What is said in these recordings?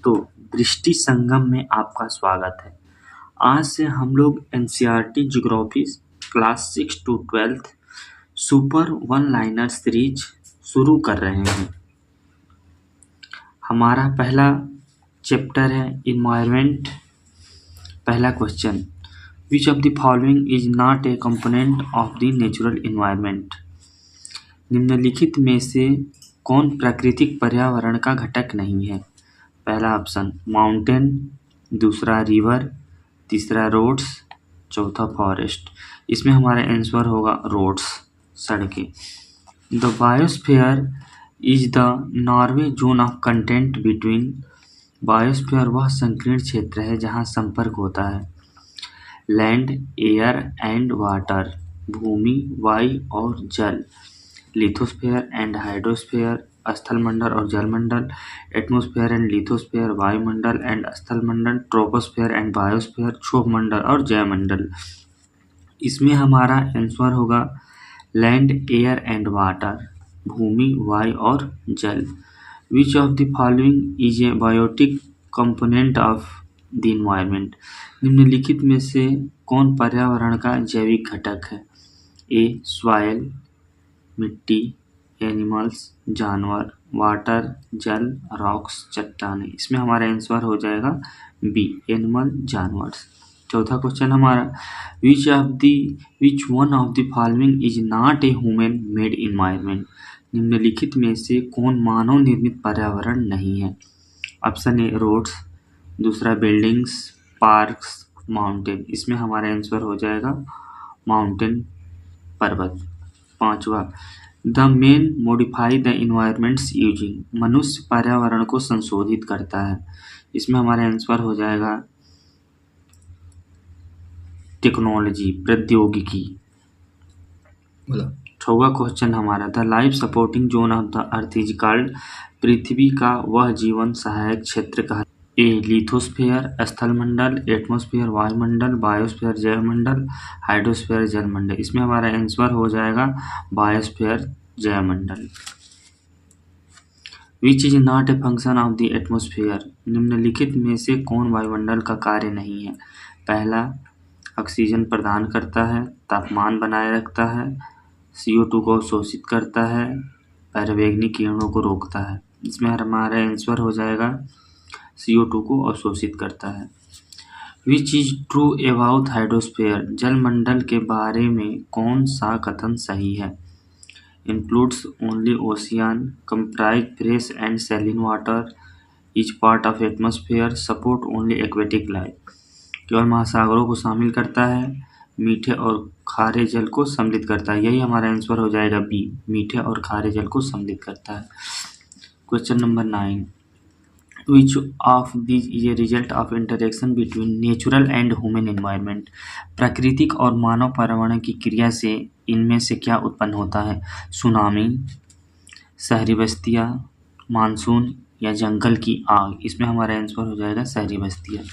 तो दृष्टि संगम में आपका स्वागत है। आज से हम लोग NCERT geography class 6 to 12 super one liner series शुरू कर रहे हैं। हमारा पहला चैप्टर है इन्वायरमेंट। पहला question, which of the following is not A component of the natural environment. निम्नलिखित में से कौन प्राकृतिक पर्यावरण का घटक नहीं है। पहला ऑप्शन माउंटेन, दूसरा रिवर, तीसरा रोड्स, चौथा फॉरेस्ट। इसमें हमारा आंसर होगा रोड्स, सड़कें। The biosphere is the Norway zone of content between. Biosphere वह संकीर्ण क्षेत्र है जहाँ संपर्क होता है लैंड, एयर एंड वाटर, भूमि, वायु और जल। लिथोस्फीयर एंड हाइड्रोस्फीयर, स्थलमंडल और जलमंडल। एटमॉस्फेयर एंड लिथोस्फीयर, वायुमंडल एंड स्थलमंडल। ट्रोपोस्फीयर एंड बायोस्फीयर, क्षोभमंडल और जयमंडल। इसमें हमारा आंसर होगा लैंड, एयर एंड वाटर, भूमि, वायु और जल। Which of the following is a biotic component of the environment. निम्नलिखित में से कौन पर्यावरण का जैविक घटक है। ए सॉइल, मिट्टी, एनिमल्स, जानवर, वाटर, जल, रॉक्स, चट्टानें। इसमें हमारा आंसर हो जाएगा बी, एनिमल, जानवर। चौथा क्वेश्चन हमारा, which one of the following is not a human made environment. निम्नलिखित में से कौन मानव निर्मित पर्यावरण नहीं है। ऑप्शन ए रोड्स, दूसरा बिल्डिंग्स, पार्क्स, माउंटेन। इसमें हमारा आंसर हो जाएगा माउंटेन, पर्वत। पांचवा, the main modify the environments using. मनुष्य पर्यावरण को संशोधित करता है। इसमें हमारा आंसर हो जाएगा टेक्नोलॉजी, प्रौद्योगिकी। छठवां क्वेश्चन हमारा, the life supporting zone of the earth is called. पृथ्वी का वह जीवन सहायक क्षेत्र कहा। ए लिथोस्फीयर, स्थलमंडल, एटमॉस्फेयर, वायुमंडल, बायोस्फीयर, जयमंडल, हाइड्रोस्फीयर, जलमंडल। इसमें हमारा आंसर हो जाएगा बायोस्फीयर, जयमंडल। Which is not a function of the atmosphere. निम्नलिखित में से कौन वायुमंडल का कार्य नहीं है। पहला, ऑक्सीजन प्रदान करता है, तापमान बनाए रखता है, CO2 को अवशोषित करता है, पराबैंगनी किरणों को रोकता है। इसमें हमारा आंसर हो जाएगा CO2 को अवशोषित करता है। Which is true about hydrosphere. जलमंडल के बारे में कौन सा कथन सही है। Includes only ocean, comprise fresh and saline water, is part of atmosphere, support only aquatic life. केवल महासागरों को शामिल करता है, मीठे और खारे जल को सम्मिलित करता है। यही हमारा आंसर हो जाएगा बी, मीठे और खारे जल को सम्मिलित करता है। Question number 9, Which of these is a result of interaction between natural and human environment। प्राकृतिक और मानव पर्यावरण की क्रिया से इनमें से क्या उत्पन्न होता है। सुनामी, शहरी बस्तियाँ, मानसून या जंगल की आग। इसमें हमारा आंसर हो जाएगा शहरी बस्तियाँ।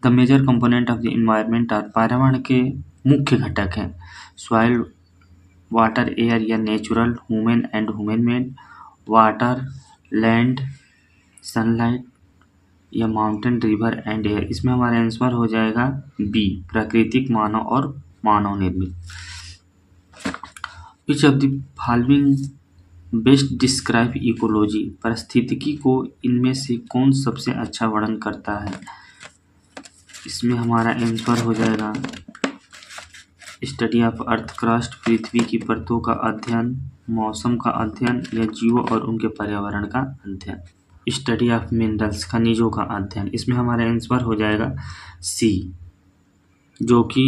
The major component of the environment are. पर्यावरण के मुख्य घटक हैं सॉइल, वाटर, एयर या natural, human and human made, water, land, sunlight या माउंटेन, रिवर एंड एयर। इसमें हमारा आंसर हो जाएगा बी, प्राकृतिक, मानव और मानव निर्मित। विच of the following best describe ecology. पारिस्थितिकी को इनमें से कौन सबसे अच्छा वर्णन करता है। इसमें हमारा आंसर हो जाएगा स्टडी ऑफ अर्थ क्रस्ट, पृथ्वी की परतों का अध्ययन, मौसम का अध्ययन या जीवों और उनके पर्यावरण का अध्ययन। स्टडी ऑफ मिनरल्स, खनिजों का अध्ययन। इसमें हमारा आंसर हो जाएगा सी, जो कि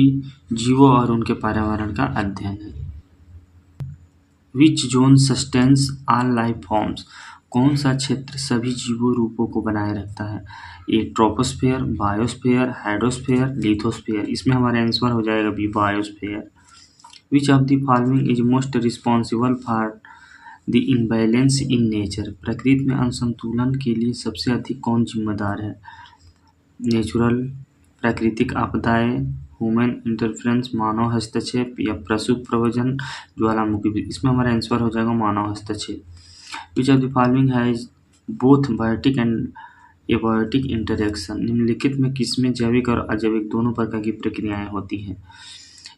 जीवों और उनके पर्यावरण का अध्ययन है। Which zone sustains all life forms. कौन सा क्षेत्र सभी जीवों रूपों को बनाए रखता है। A troposphere, biosphere, hydrosphere, lithosphere. इसमें हमारा आंसर हो जाएगा B, biosphere. Which of the following is most responsible for the imbalance in nature. प्रकृति में असंतुलन के लिए सबसे अधिक कौन जिम्मेदार है। नेचुरल, प्राकृतिक आपदाएं, ह्यूमन इंटरफेरेंस, मानव हस्तक्षेप या पशु प्रव्रजन, ज्वालामुखी। इसमें हमारा आंसर हो जाएगा मानव हस्तक्षेप। Which of the following has both biotic and abiotic interaction, निम्नलिखित में किसमें जैविक और अजैविक दोनों प्रकार की प्रक्रियाएं होती हैं?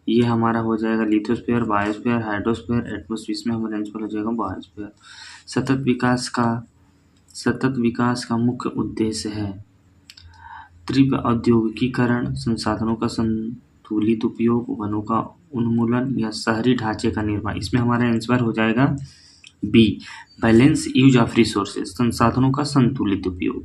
ये हमारा हो जाएगा लिथोस्फीयर, बायोस्फीयर, हाइड्रोस्फीयर, एटमॉस्फेयर। इसमें हमारा आंसर हो जाएगा बायोस्फीयर। सतत विकास का मुख्य उद्देश्य है तीव्र औद्योगिकीकरण, संसाधनों का संतुलित उपयोग, वनों का उन्मूलन या शहरी ढांचे का निर्माण। इसमें हमारा आंसर हो जाएगा B, balance use of resources, संसाधनों का संतुलित उपयोग।